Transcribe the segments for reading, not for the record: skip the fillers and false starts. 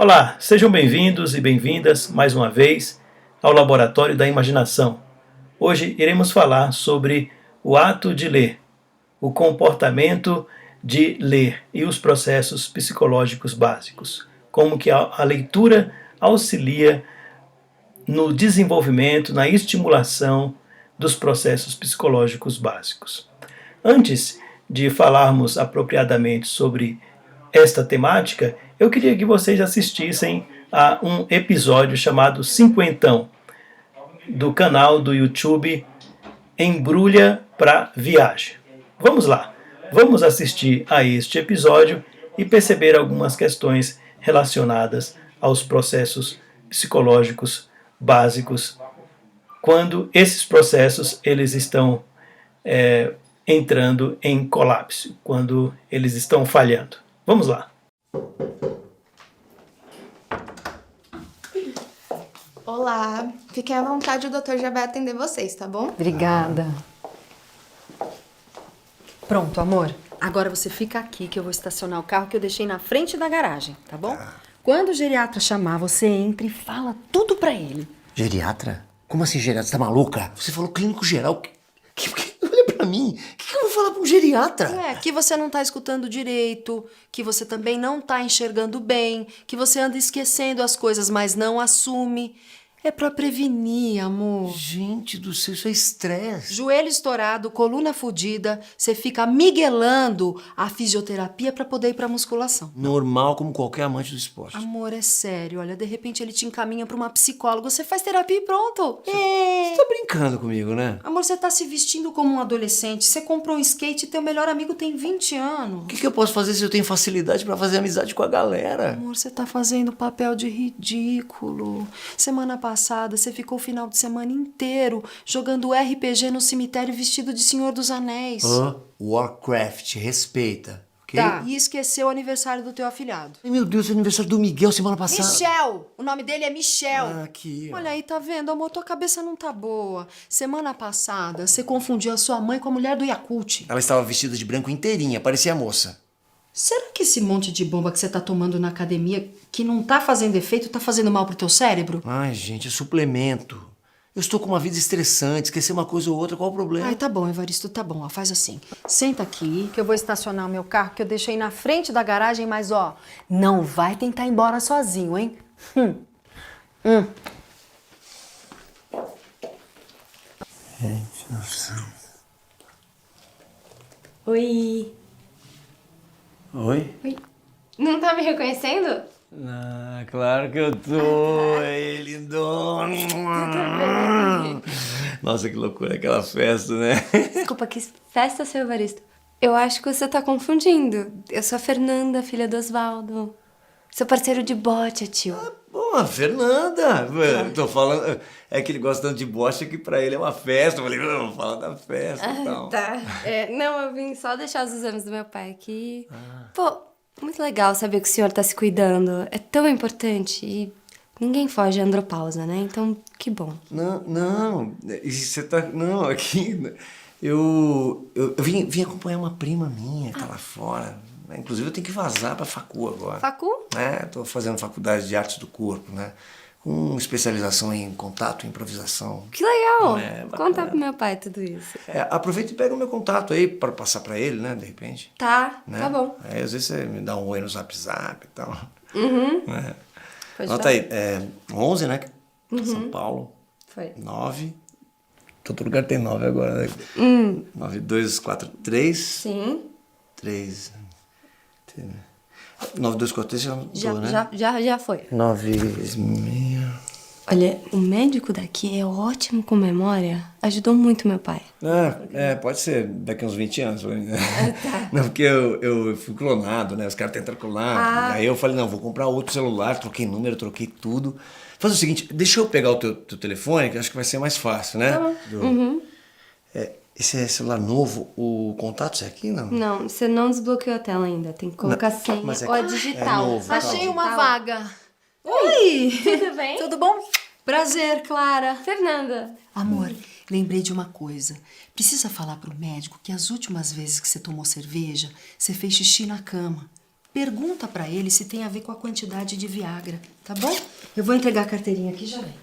Olá, sejam bem-vindos e bem-vindas mais uma vez ao Laboratório da Imaginação. Hoje iremos falar sobre o ato de ler, o comportamento de ler e os processos psicológicos básicos, como que a leitura auxilia no desenvolvimento, na estimulação dos processos psicológicos básicos. Antes de falarmos apropriadamente sobre esta temática, eu queria que vocês assistissem a um episódio chamado Cinquentão, do canal do YouTube Embrulha pra Viagem. Vamos lá, vamos assistir a este episódio e perceber algumas questões relacionadas aos processos psicológicos básicos, quando esses processos eles estão entrando em colapso, quando eles estão falhando. Vamos lá. Olá, fiquem à vontade, o doutor já vai atender vocês, tá bom? Obrigada. Pronto, amor. Agora você fica aqui que eu vou estacionar o carro que eu deixei na frente da garagem, tá bom? Quando o geriatra chamar, você entra e fala tudo pra ele. Geriatra? Como assim geriatra? Você tá maluca? Você falou clínico geral. Olha pra mim. O que eu vou falar pra um geriatra? Que você não tá escutando direito, que você também não tá enxergando bem, que você anda esquecendo as coisas, mas não assume. É pra prevenir, amor. Gente do céu, isso é estresse. Joelho estourado, coluna fodida, você fica miguelando a fisioterapia pra poder ir pra musculação. Normal como qualquer amante do esporte. Amor, é sério, olha, de repente ele te encaminha pra uma psicóloga, você faz terapia e pronto. Você tá brincando comigo, né? Amor, você tá se vestindo como um adolescente, você comprou um skate e teu melhor amigo tem 20 anos. O que eu posso fazer se eu tenho facilidade pra fazer amizade com a galera? Amor, você tá fazendo papel de ridículo. Semana passada, você ficou o final de semana inteiro jogando RPG no cemitério vestido de Senhor dos Anéis. Warcraft, respeita, ok? Tá, e esqueceu o aniversário do teu afilhado. Ai, meu Deus, é aniversário do Miguel semana passada. Michel! O nome dele é Michel. Aqui, ó. Olha aí, tá vendo, amor? Tua cabeça não tá boa. Semana passada, você confundiu a sua mãe com a mulher do Yakult. Ela estava vestida de branco inteirinha, parecia moça. Será que esse monte de bomba que você tá tomando na academia, que não tá fazendo efeito, tá fazendo mal pro teu cérebro? Ai, gente, é suplemento. Eu estou com uma vida estressante, esquecer uma coisa ou outra, qual o problema? Ai, tá bom, Evaristo, tá bom. Ó, faz assim. Senta aqui, que eu vou estacionar o meu carro, que eu deixei na frente da garagem, mas ó, não vai tentar ir embora sozinho, hein? Gente, nossa. Oi. Oi? Oi. Não tá me reconhecendo? Ah, claro que eu tô, ele lindona. Nossa, que loucura aquela festa, né? Desculpa, que festa, seu Evaristo? Eu acho que você tá confundindo. Eu sou a Fernanda, filha do Osvaldo. Seu parceiro de bote, tio. Bom, a Fernanda. Tô falando. É que ele gosta tanto de bocha que pra ele é uma festa. Eu falei, vamos falar da festa e tal. Tá. Não, eu vim só deixar os exames do meu pai aqui. Pô, muito legal saber que o senhor tá se cuidando. É tão importante e ninguém foge à andropausa, né? Então, que bom. Não. E você tá. Não, aqui. Eu vim acompanhar uma prima minha que tá lá fora. Inclusive eu tenho que vazar pra facu agora. Facu? Tô fazendo faculdade de artes do corpo, né? Com especialização em contato e improvisação. Que legal! Bacana. Conta pro meu pai tudo isso. Aproveita e pega o meu contato aí para passar pra ele, né? De repente. Tá, Né? tá bom. Aí às vezes você me dá um oi no Zap e tal. Né? Pode Anota falar. aí, 11, né? São Paulo. Foi. 9. Todo lugar tem 9 agora, né? 9243. Sim. 3. 9243 já mudou, né? Já foi. 96. Olha, o médico daqui é ótimo com memória. Ajudou muito meu pai. Pode ser daqui uns 20 anos. Né? Não, porque eu fui clonado, né? Os caras tentaram clonar. Aí eu falei, não, vou comprar outro celular, troquei número, troquei tudo. Faz o seguinte, deixa eu pegar o teu telefone, que eu acho que vai ser mais fácil, né? Tá bom. Esse é celular novo, o contato é aqui, não? Não, você não desbloqueou a tela ainda. Tem que colocar senha mas ou a digital. é novo, Achei tá. uma vaga. Oi! Tudo bem? Tudo bom? Prazer, Clara. Fernanda. Amor, lembrei de uma coisa. Precisa falar pro médico que as últimas vezes que você tomou cerveja, você fez xixi na cama. pergunta pra ele se tem a ver com a quantidade de Viagra, tá bom? Eu vou entregar a carteirinha aqui e já vem.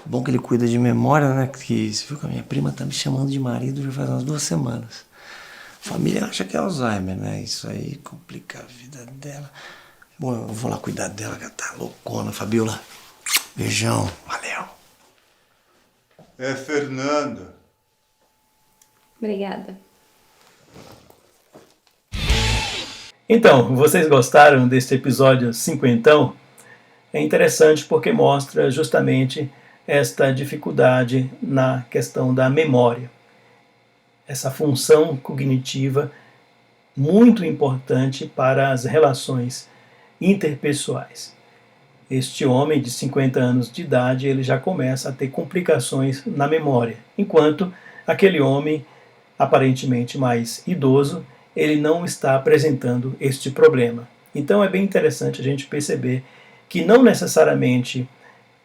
Bom que ele cuida de memória, né? Que você viu que a minha prima tá me chamando de marido já faz umas 2 semanas. A família acha que é Alzheimer, né? Isso aí complica a vida dela. Bom, eu vou lá cuidar dela, que ela tá loucona, Fabiola. Beijão, valeu. É Fernanda. Obrigada. Então, vocês gostaram deste episódio 50? É interessante porque mostra justamente esta dificuldade na questão da memória. Essa função cognitiva muito importante para as relações interpessoais. Este homem de 50 anos de idade, ele já começa a ter complicações na memória, enquanto aquele homem aparentemente mais idoso, ele não está apresentando este problema. Então é bem interessante a gente perceber que não necessariamente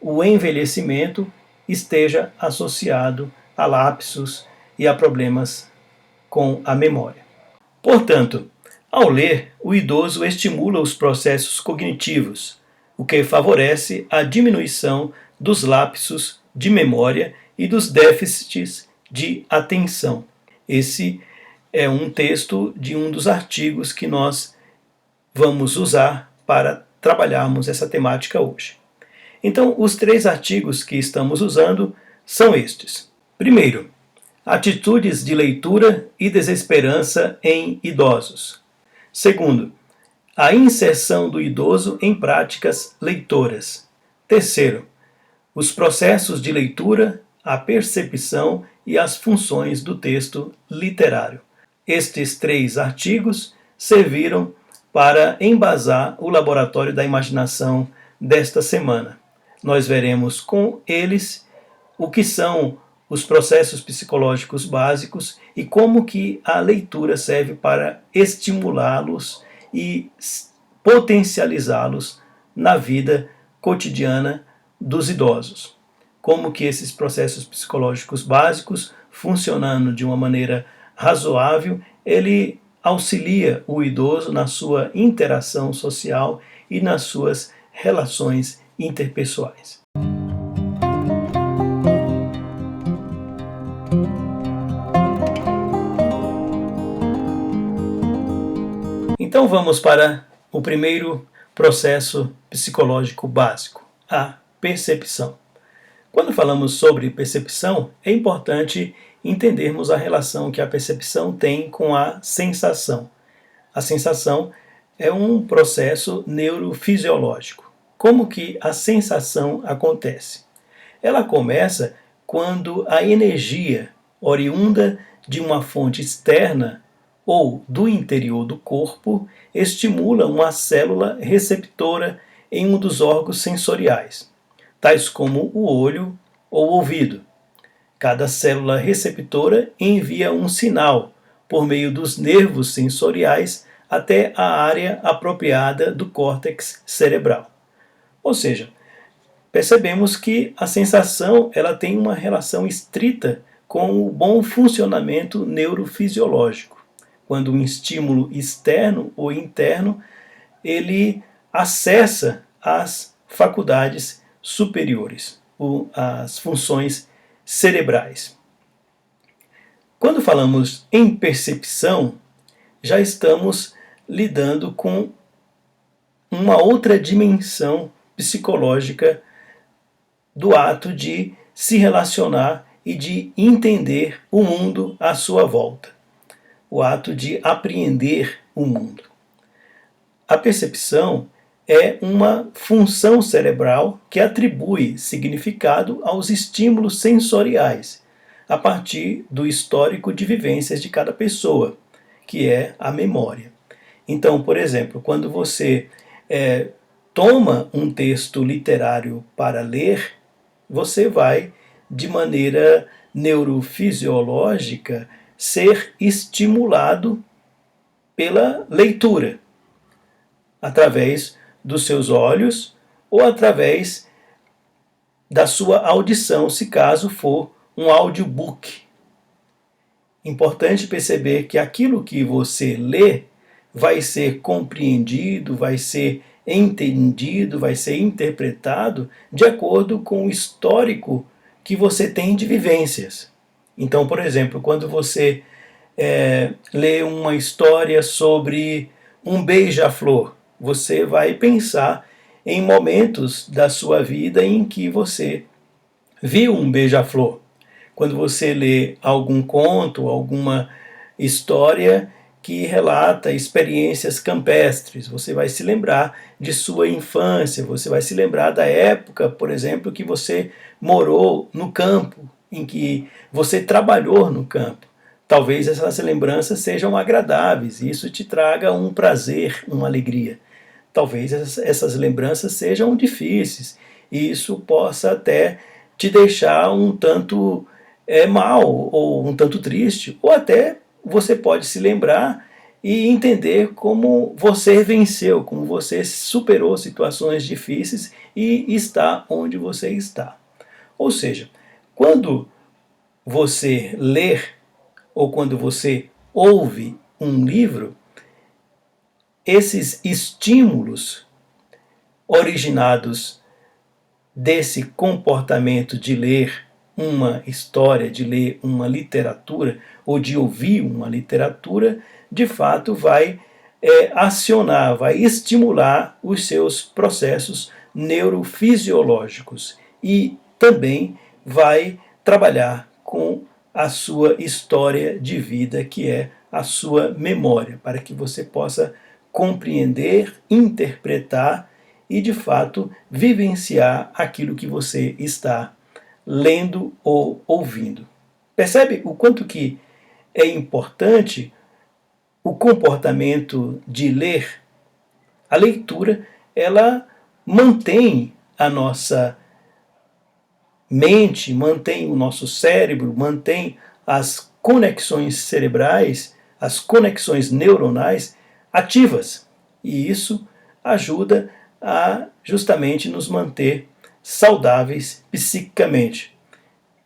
o envelhecimento esteja associado a lapsos e a problemas com a memória. Portanto, ao ler, o idoso estimula os processos cognitivos, o que favorece a diminuição dos lapsos de memória e dos déficits de atenção. Esse é um texto de um dos artigos que nós vamos usar para trabalharmos essa temática hoje. Então, os 3 artigos que estamos usando são estes. Primeiro, atitudes de leitura e desesperança em idosos. Segundo, a inserção do idoso em práticas leitoras. Terceiro, os processos de leitura, a percepção e as funções do texto literário. Estes 3 artigos serviram para embasar o Laboratório da Imaginação desta semana. Nós veremos com eles o que são os processos psicológicos básicos e como que a leitura serve para estimulá-los e potencializá-los na vida cotidiana dos idosos. Como que esses processos psicológicos básicos, funcionando de uma maneira razoável, ele auxilia o idoso na sua interação social e nas suas relações interpessoais. Então vamos para o primeiro processo psicológico básico, a percepção. Quando falamos sobre percepção, é importante entendermos a relação que a percepção tem com a sensação. A sensação é um processo neurofisiológico. Como que a sensação acontece? Ela começa quando a energia oriunda de uma fonte externa ou do interior do corpo estimula uma célula receptora em um dos órgãos sensoriais, tais como o olho ou o ouvido. Cada célula receptora envia um sinal por meio dos nervos sensoriais até a área apropriada do córtex cerebral. Ou seja, percebemos que a sensação ela tem uma relação estrita com o bom funcionamento neurofisiológico. Quando um estímulo externo ou interno, ele acessa as faculdades superiores, as funções cerebrais. Quando falamos em percepção, já estamos lidando com uma outra dimensão psicológica do ato de se relacionar e de entender o mundo à sua volta. O ato de apreender o mundo. A percepção é uma função cerebral que atribui significado aos estímulos sensoriais, a partir do histórico de vivências de cada pessoa, que é a memória. Então, por exemplo, quando você toma um texto literário para ler, você vai, de maneira neurofisiológica, ser estimulado pela leitura, através dos seus olhos ou através da sua audição, se caso for um audiobook. Importante perceber que aquilo que você lê vai ser compreendido, vai ser entendido, vai ser interpretado de acordo com o histórico que você tem de vivências. Então, por exemplo, quando você lê uma história sobre um beija-flor, você vai pensar em momentos da sua vida em que você viu um beija-flor. Quando você lê algum conto, alguma história que relata experiências campestres, você vai se lembrar de sua infância, você vai se lembrar da época, por exemplo, que você morou no campo, em que você trabalhou no campo. Talvez essas lembranças sejam agradáveis e isso te traga um prazer, uma alegria. Talvez essas lembranças sejam difíceis e isso possa até te deixar um tanto mal ou um tanto triste, ou até você pode se lembrar e entender como você venceu, como você superou situações difíceis e está onde você está. Ou seja, quando você ler ou quando você ouve um livro, esses estímulos originados desse comportamento de ler uma história, de ler uma literatura ou de ouvir uma literatura, de fato vai acionar, vai estimular os seus processos neurofisiológicos e também vai trabalhar com a sua história de vida, que é a sua memória, para que você possa compreender, interpretar e, de fato, vivenciar aquilo que você está lendo ou ouvindo. Percebe o quanto que é importante o comportamento de ler? A leitura, ela mantém a nossa mente, mantém o nosso cérebro, mantém as conexões cerebrais, as conexões neuronais ativas. E isso ajuda a justamente nos manter saudáveis psiquicamente,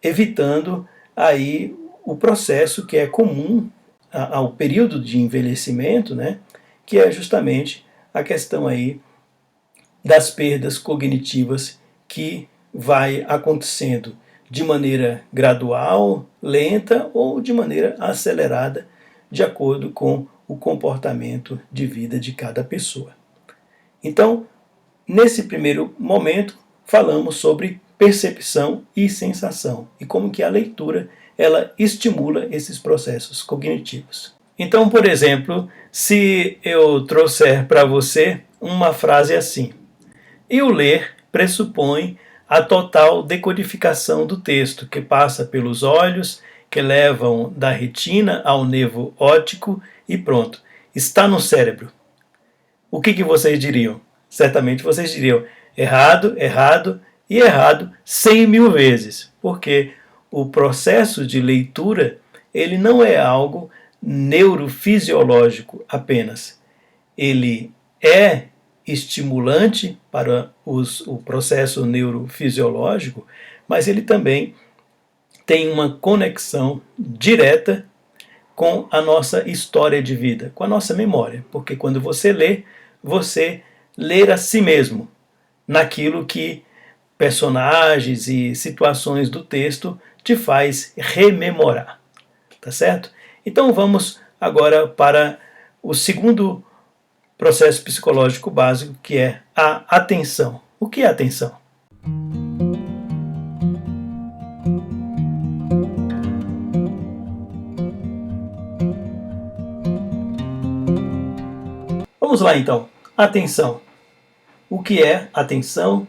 evitando aí o processo que é comum ao período de envelhecimento, né, que é justamente a questão aí das perdas cognitivas que vai acontecendo de maneira gradual, lenta ou de maneira acelerada, de acordo com o comportamento de vida de cada pessoa. Então, nesse primeiro momento, falamos sobre percepção e sensação e como que a leitura ela estimula esses processos cognitivos. Então, por exemplo, se eu trouxer para você uma frase assim: e o ler pressupõe a total decodificação do texto, que passa pelos olhos, que levam da retina ao nervo óptico e pronto, está no cérebro. O que vocês diriam? Certamente vocês diriam errado, errado e errado 100.000 vezes, porque o processo de leitura ele não é algo neurofisiológico apenas. Ele é estimulante para o processo neurofisiológico, mas ele também tem uma conexão direta com a nossa história de vida, com a nossa memória, porque quando você lê a si mesmo naquilo que personagens e situações do texto te faz rememorar, tá certo? Então vamos agora para o segundo processo psicológico básico, que é a atenção. O que é atenção? Vamos lá então. Atenção. O que é atenção?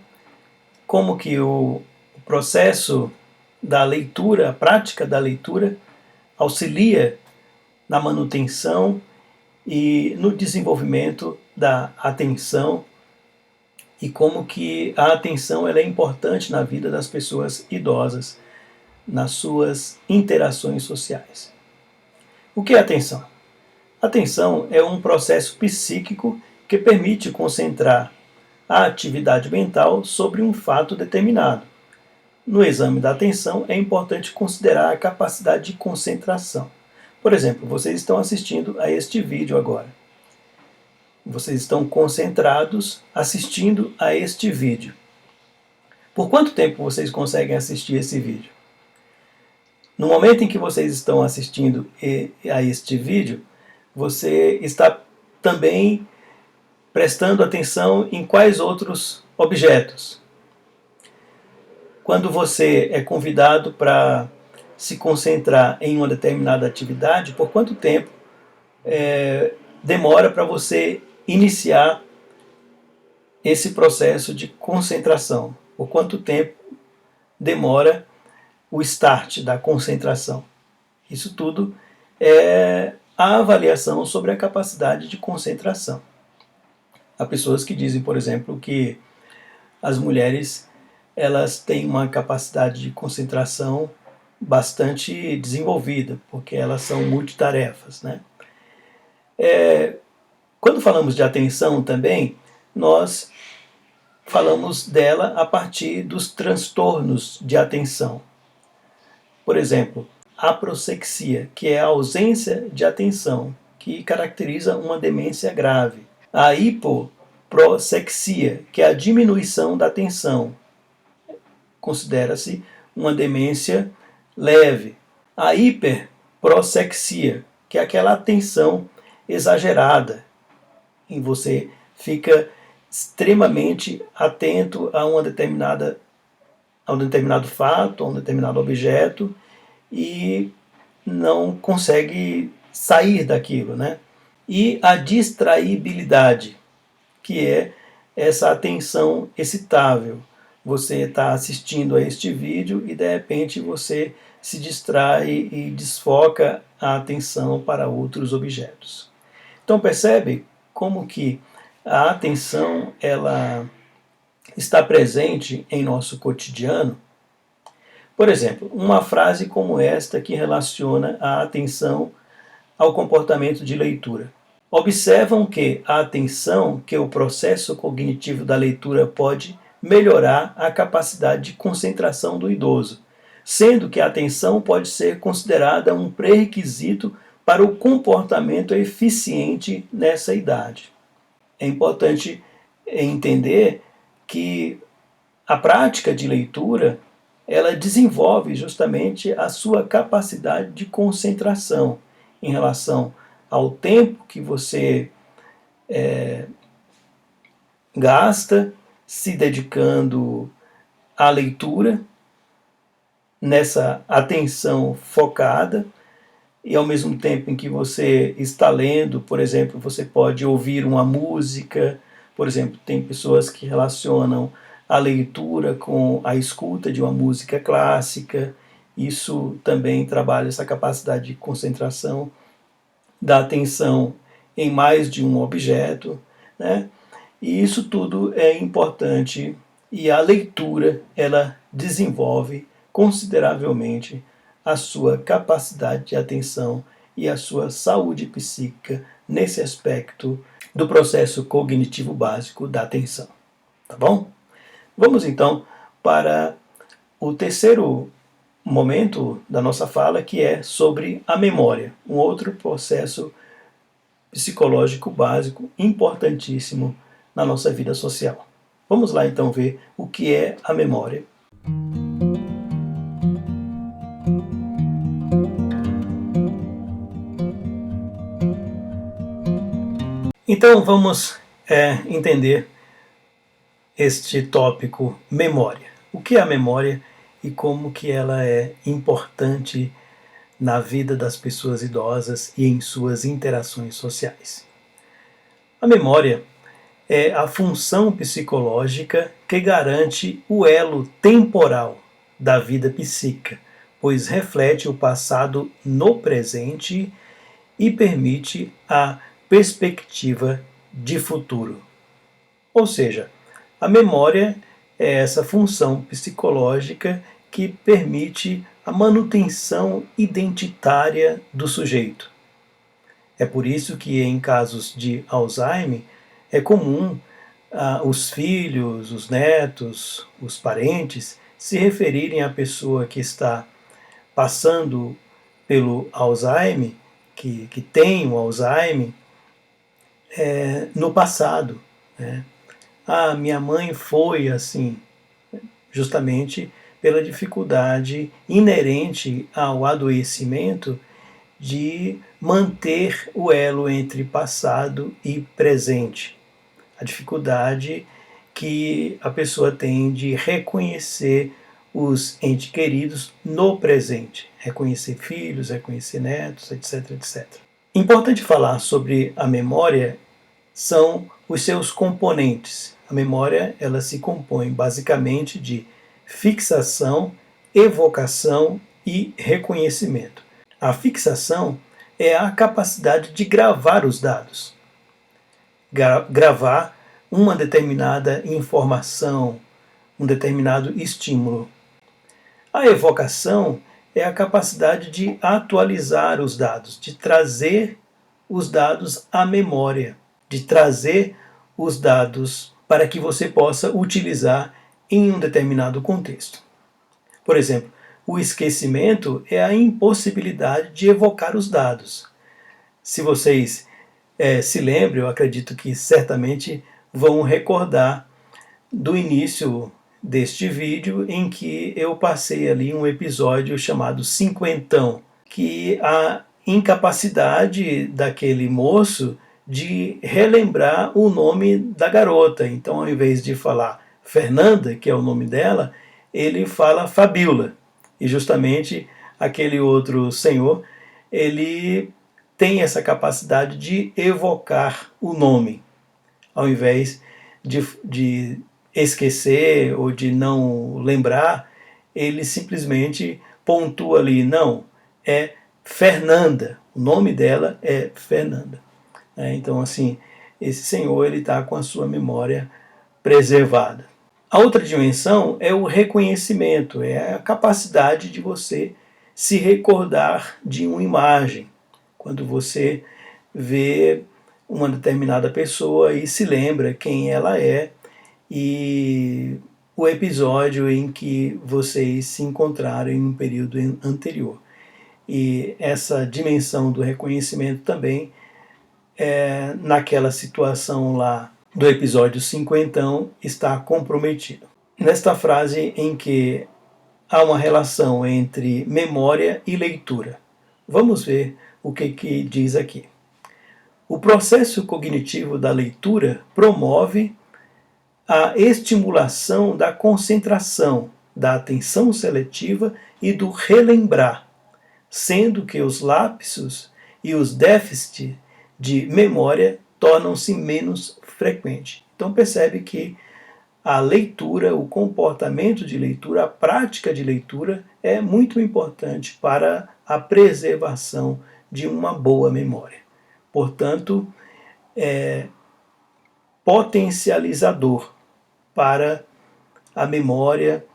Como que o processo da leitura, a prática da leitura, auxilia na manutenção e no desenvolvimento da atenção e como que a atenção ela é importante na vida das pessoas idosas, nas suas interações sociais. O que é atenção? Atenção é um processo psíquico que permite concentrar a atividade mental sobre um fato determinado. No exame da atenção, é importante considerar a capacidade de concentração. Por exemplo, vocês estão assistindo a este vídeo agora. Vocês estão concentrados assistindo a este vídeo. Por quanto tempo vocês conseguem assistir esse vídeo? No momento em que vocês estão assistindo a este vídeo, você está também prestando atenção em quais outros objetos. Quando você é convidado para se concentrar em uma determinada atividade, por quanto tempo demora para você iniciar esse processo de concentração? Por quanto tempo demora o start da concentração? Isso tudo é a avaliação sobre a capacidade de concentração. Há pessoas que dizem, por exemplo, que as mulheres elas têm uma capacidade de concentração bastante desenvolvida, porque elas são multitarefas, né? Quando falamos de atenção também, nós falamos dela a partir dos transtornos de atenção. Por exemplo, a aproxexia, que é a ausência de atenção, que caracteriza uma demência grave. A hipoprosexia, que é a diminuição da atenção, considera-se uma demência leve. A hiperprosexia, que é aquela atenção exagerada, em você fica extremamente atento a um determinado fato, a um determinado objeto e não consegue sair daquilo, né? E a distraibilidade, que é essa atenção excitável. Você está assistindo a este vídeo e de repente você se distrai e desfoca a atenção para outros objetos. Então percebe como que a atenção ela está presente em nosso cotidiano? Por exemplo, uma frase como esta que relaciona a atenção ao comportamento de leitura. Observam que a atenção, que o processo cognitivo da leitura pode melhorar a capacidade de concentração do idoso, sendo que a atenção pode ser considerada um pré-requisito para o comportamento eficiente nessa idade. É importante entender que a prática de leitura ela desenvolve justamente a sua capacidade de concentração em relação ao tempo que você gasta se dedicando à leitura, nessa atenção focada, e ao mesmo tempo em que você está lendo, por exemplo, você pode ouvir uma música. Por exemplo, tem pessoas que relacionam a leitura com a escuta de uma música clássica. Isso também trabalha essa capacidade de concentração da atenção em mais de um objeto, né? E isso tudo é importante, e a leitura ela desenvolve consideravelmente a sua capacidade de atenção e a sua saúde psíquica nesse aspecto do processo cognitivo básico da atenção. Tá bom? Vamos então para o terceiro momento da nossa fala, que é sobre a memória, um outro processo psicológico básico importantíssimo na nossa vida social. Vamos lá então ver o que é a memória. Então vamos entender este tópico memória. O que é a memória e como que ela é importante na vida das pessoas idosas e em suas interações sociais. A memória é a função psicológica que garante o elo temporal da vida psíquica, pois reflete o passado no presente e permite a perspectiva de futuro. Ou seja, a memória é essa função psicológica que permite a manutenção identitária do sujeito. É por isso que em casos de Alzheimer é comum os filhos, os netos, os parentes se referirem à pessoa que está passando pelo Alzheimer que têm o Alzheimer no passado, né? Ah, minha mãe foi assim, justamente pela dificuldade inerente ao adoecimento de manter o elo entre passado e presente. A dificuldade que a pessoa tem de reconhecer os entes queridos no presente, reconhecer filhos, reconhecer netos, etc, etc. Importante falar sobre a memória são os seus componentes. A memória, ela se compõe basicamente de fixação, evocação e reconhecimento. A fixação é a capacidade de gravar os dados, gravar uma determinada informação, um determinado estímulo. A evocação é a capacidade de atualizar os dados, de trazer os dados à memória, de trazer os dados para que você possa utilizar em um determinado contexto. Por exemplo, o esquecimento é a impossibilidade de evocar os dados. Se vocês se lembram, eu acredito que certamente vão recordar do início deste vídeo em que eu passei ali um episódio chamado Cinquentão, que a incapacidade daquele moço de relembrar o nome da garota. Então, ao invés de falar Fernanda, que é o nome dela, ele fala Fabiola. E justamente aquele outro senhor, ele tem essa capacidade de evocar o nome, ao invés de esquecer ou de não lembrar, ele simplesmente pontua ali, não, é Fernanda, o nome dela é Fernanda. Então, assim, esse senhor ele está com a sua memória preservada. A outra dimensão é o reconhecimento, é a capacidade de você se recordar de uma imagem. Quando você vê uma determinada pessoa e se lembra quem ela é e o episódio em que vocês se encontraram em um período anterior. E essa dimensão do reconhecimento também naquela situação lá do episódio cinquentão está comprometido. Nesta frase em que há uma relação entre memória e leitura. Vamos ver o que diz aqui. O processo cognitivo da leitura promove a estimulação da concentração, da atenção seletiva e do relembrar, sendo que os lapsos e os déficits de memória tornam-se menos frequentes. Então percebe que a leitura, o comportamento de leitura, a prática de leitura é muito importante para a preservação de uma boa memória. Portanto, é potencializador para a memória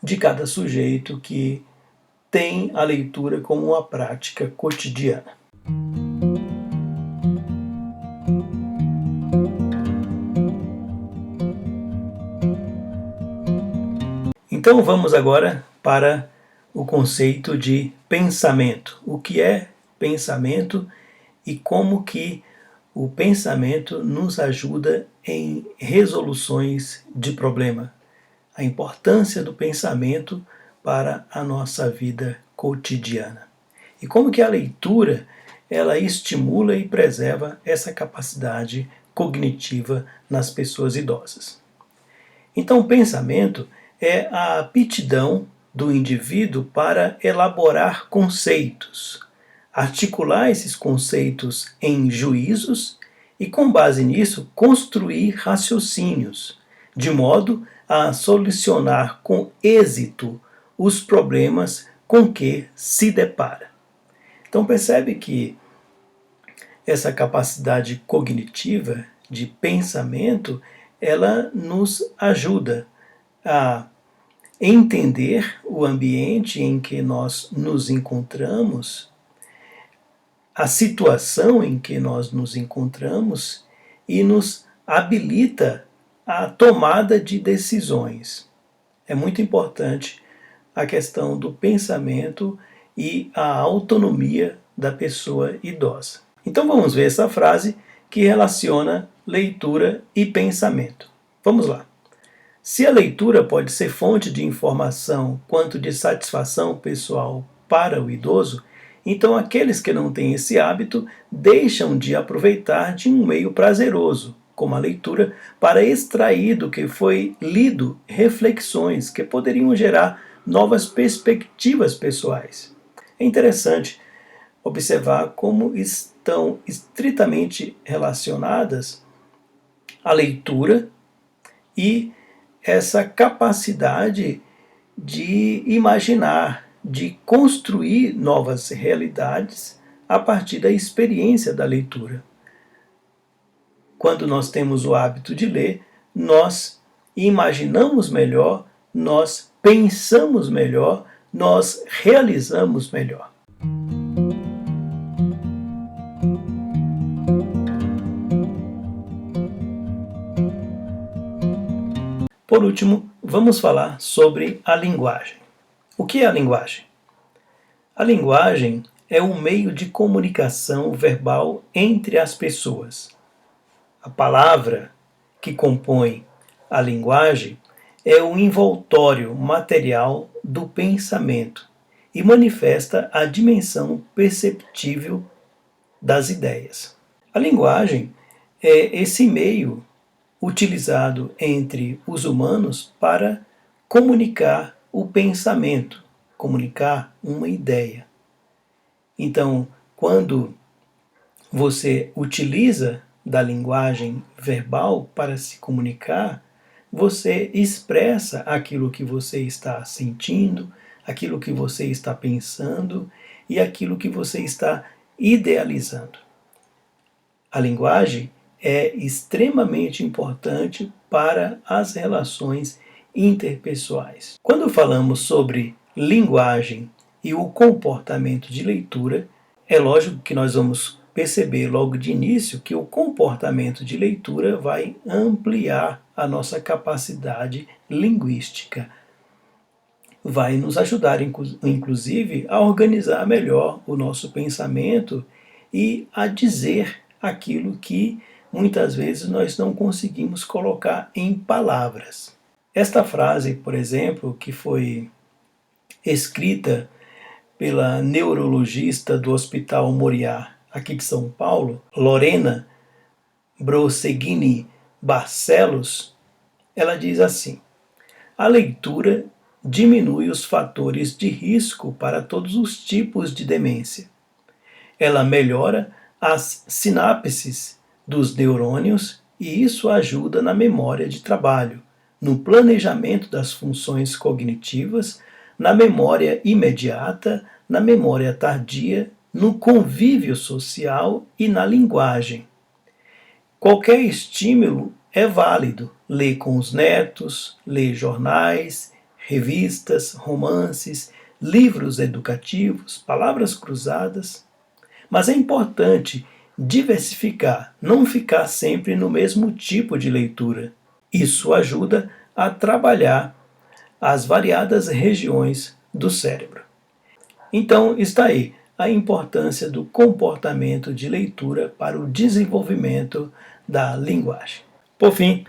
de cada sujeito que tem a leitura como uma prática cotidiana. Então vamos agora para o conceito de pensamento. O que é pensamento e como que o pensamento nos ajuda em resoluções de problema. A importância do pensamento para a nossa vida cotidiana. E como que a leitura ela estimula e preserva essa capacidade cognitiva nas pessoas idosas. Então, o pensamento é a aptidão do indivíduo para elaborar conceitos, articular esses conceitos em juízos e, com base nisso, construir raciocínios, de modo a solucionar com êxito os problemas com que se depara. Então percebe que essa capacidade cognitiva de pensamento, ela nos ajuda a entender o ambiente em que nós nos encontramos, a situação em que nós nos encontramos e nos habilita à tomada de decisões. É muito importante a questão do pensamento e a autonomia da pessoa idosa. Então vamos ver essa frase que relaciona leitura e pensamento. Vamos lá. Se a leitura pode ser fonte de informação quanto de satisfação pessoal para o idoso, então aqueles que não têm esse hábito deixam de aproveitar de um meio prazeroso, como a leitura, para extrair do que foi lido reflexões que poderiam gerar novas perspectivas pessoais. É interessante observar como estão estritamente relacionadas a leitura e essa capacidade de imaginar, de construir novas realidades a partir da experiência da leitura. Quando nós temos o hábito de ler, nós imaginamos melhor, nós pensamos melhor, nós realizamos melhor. Por último, vamos falar sobre a linguagem. O que é a linguagem? A linguagem é um meio de comunicação verbal entre as pessoas. A palavra que compõe a linguagem é o envoltório material do pensamento e manifesta a dimensão perceptível das ideias. A linguagem é esse meio utilizado entre os humanos para comunicar o pensamento, comunicar uma ideia. Então, quando você utiliza da linguagem verbal para se comunicar, você expressa aquilo que você está sentindo, aquilo que você está pensando e aquilo que você está idealizando. A linguagem é extremamente importante para as relações interpessoais. Quando falamos sobre linguagem e o comportamento de leitura, é lógico que nós vamos perceber logo de início que o comportamento de leitura vai ampliar a nossa capacidade linguística. Vai nos ajudar, inclusive, a organizar melhor o nosso pensamento e a dizer aquilo que muitas vezes nós não conseguimos colocar em palavras. Esta frase, por exemplo, que foi escrita pela neurologista do Hospital Moriá, aqui de São Paulo, Lorena Brosseghini Barcelos, ela diz assim: a leitura diminui os fatores de risco para todos os tipos de demência. Ela melhora as sinapses dos neurônios e isso ajuda na memória de trabalho, no planejamento das funções cognitivas, na memória imediata, na memória tardia, no convívio social e na linguagem. Qualquer estímulo é válido. Ler com os netos, ler jornais, revistas, romances, livros educativos, palavras cruzadas. Mas é importante diversificar, não ficar sempre no mesmo tipo de leitura. Isso ajuda a trabalhar as variadas regiões do cérebro. Então está aí a importância do comportamento de leitura para o desenvolvimento da linguagem. Por fim,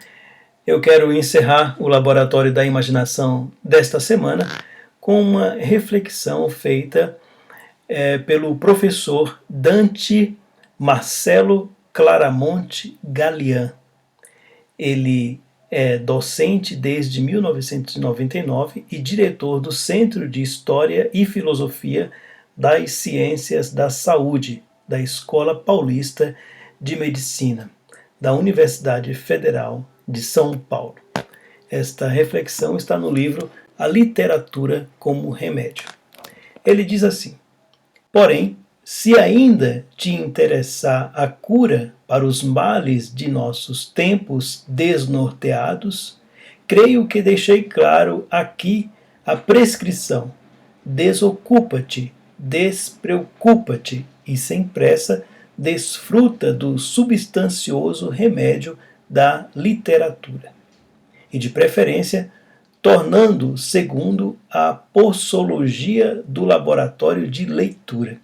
eu quero encerrar o Laboratório da Imaginação desta semana com uma reflexão feita pelo professor Dante Marcelo Claramonte Galian. Ele é docente desde 1999 e diretor do Centro de História e Filosofia das Ciências da Saúde da Escola Paulista de Medicina, da Universidade Federal de São Paulo. Esta reflexão está no livro A Literatura como Remédio. Ele diz assim: porém, se ainda te interessar a cura para os males de nossos tempos desnorteados, creio que deixei claro aqui a prescrição. Desocupa-te, despreocupa-te e sem pressa desfruta do substancioso remédio da literatura. E de preferência, tornando segundo a posologia do laboratório de leitura.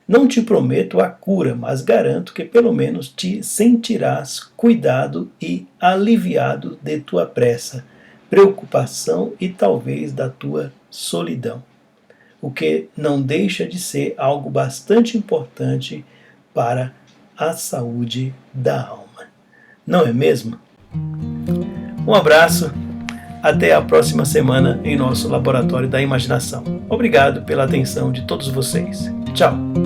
Não te prometo a cura, mas garanto que pelo menos te sentirás cuidado e aliviado de tua pressa, preocupação e talvez da tua solidão, o que não deixa de ser algo bastante importante para a saúde da alma. Não é mesmo? Um abraço, até a próxima semana em nosso Laboratório da Imaginação. Obrigado pela atenção de todos vocês. Tchau!